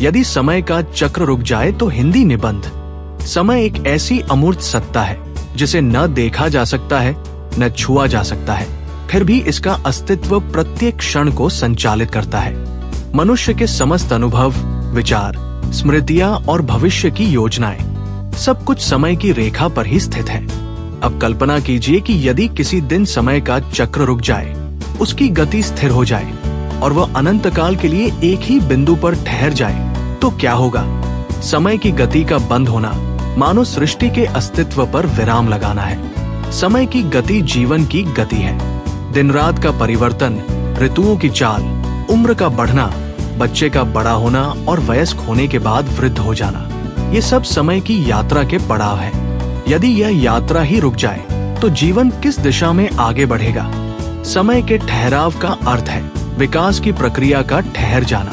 यदि समय का चक्र रुक जाए तो हिंदी निबंध। समय एक ऐसी अमूर्त सत्ता है जिसे न देखा जा सकता है, न छुआ जा सकता है, फिर भी इसका अस्तित्व प्रत्येक क्षण को संचालित करता है। मनुष्य के समस्त अनुभव, विचार, स्मृतियां और भविष्य की योजनाएं, सब कुछ समय की रेखा पर ही स्थित है। अब कल्पना कीजिए कि यदि किसी दिन समय का चक्र रुक जाए, उसकी गति स्थिर हो जाए और वह अनंत काल के लिए एक ही बिंदु पर ठहर जाए, तो क्या होगा? समय की गति का बंद होना मानो सृष्टि के अस्तित्व पर विराम लगाना है। समय की गति जीवन की गति है। दिन रात का परिवर्तन, ऋतुओं की चाल, उम्र का बढ़ना, बच्चे का बड़ा होना और वयस्क होने के बाद वृद्ध हो जाना, ये सब समय की यात्रा के पड़ाव है। यदि यह यात्रा ही रुक जाए तो जीवन किस दिशा में आगे बढ़ेगा? समय के ठहराव का अर्थ है विकास की प्रक्रिया का ठहर जाना।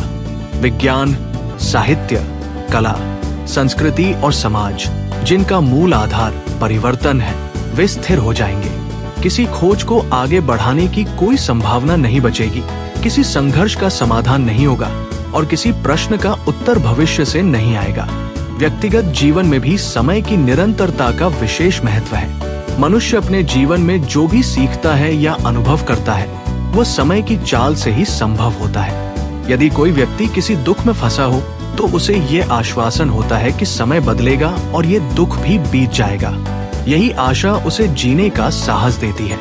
विज्ञान, साहित्य, कला, संस्कृति और समाज, जिनका मूल आधार परिवर्तन है, वे स्थिर हो जाएंगे। किसी खोज को आगे बढ़ाने की कोई संभावना नहीं बचेगी, किसी संघर्ष का समाधान नहीं होगा और किसी प्रश्न का उत्तर भविष्य से नहीं आएगा। व्यक्तिगत जीवन में भी समय की निरंतरता का विशेष महत्व है। मनुष्य अपने जीवन में जो भी सीखता है या अनुभव करता है, वह समय की चाल से ही संभव होता है। यदि कोई व्यक्ति किसी दुख में फंसा हो तो उसे ये आश्वासन होता है कि समय बदलेगा और ये दुख भी बीत जाएगा। यही आशा उसे जीने का साहस देती है।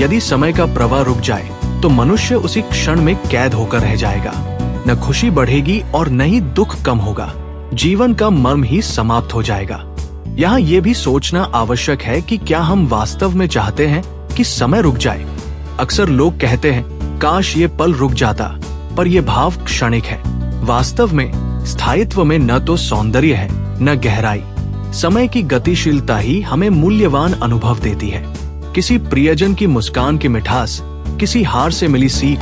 यदि समय का प्रवाह रुक जाए तो मनुष्य उसी क्षण में कैद होकर रह जाएगा। न खुशी बढ़ेगी और न ही दुख कम होगा। जीवन का मर्म ही समाप्त हो जाएगा। यहाँ ये भी सोचना आवश्यक है कि क्या हम वास्तव में चाहते हैं कि समय रुक जाए? अक्सर लोग कहते हैं, काश ये पल रुक जाता, पर यह भाव क्षणिक है। वास्तव में स्थायित्व में न तो सौंदर्य है, न गहराई। समय की गतिशीलता ही हमें मूल्यवान अनुभव देती है। किसी प्रियजन की मुस्कान की मिठास, किसी हार से मिली सीख,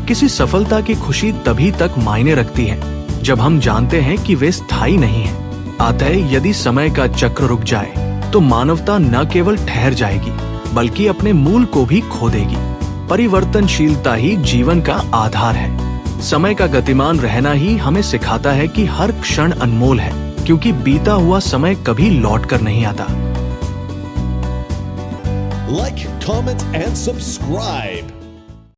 किसी सफलता की खुशी तभी तक मायने रखती है जब हम जानते हैं कि वे स्थायी नहीं हैं। अतः यदि समय का चक्र रुक जाए तो मानवता न केवल ठहर जाएगी बल्कि अपने मूल को भी खो देगी। परिवर्तनशीलता ही जीवन का आधार है। समय का गतिमान रहना ही हमें सिखाता है कि हर क्षण अनमोल है, क्योंकि बीता हुआ समय कभी लौट कर नहीं आता। Like, comment and subscribe.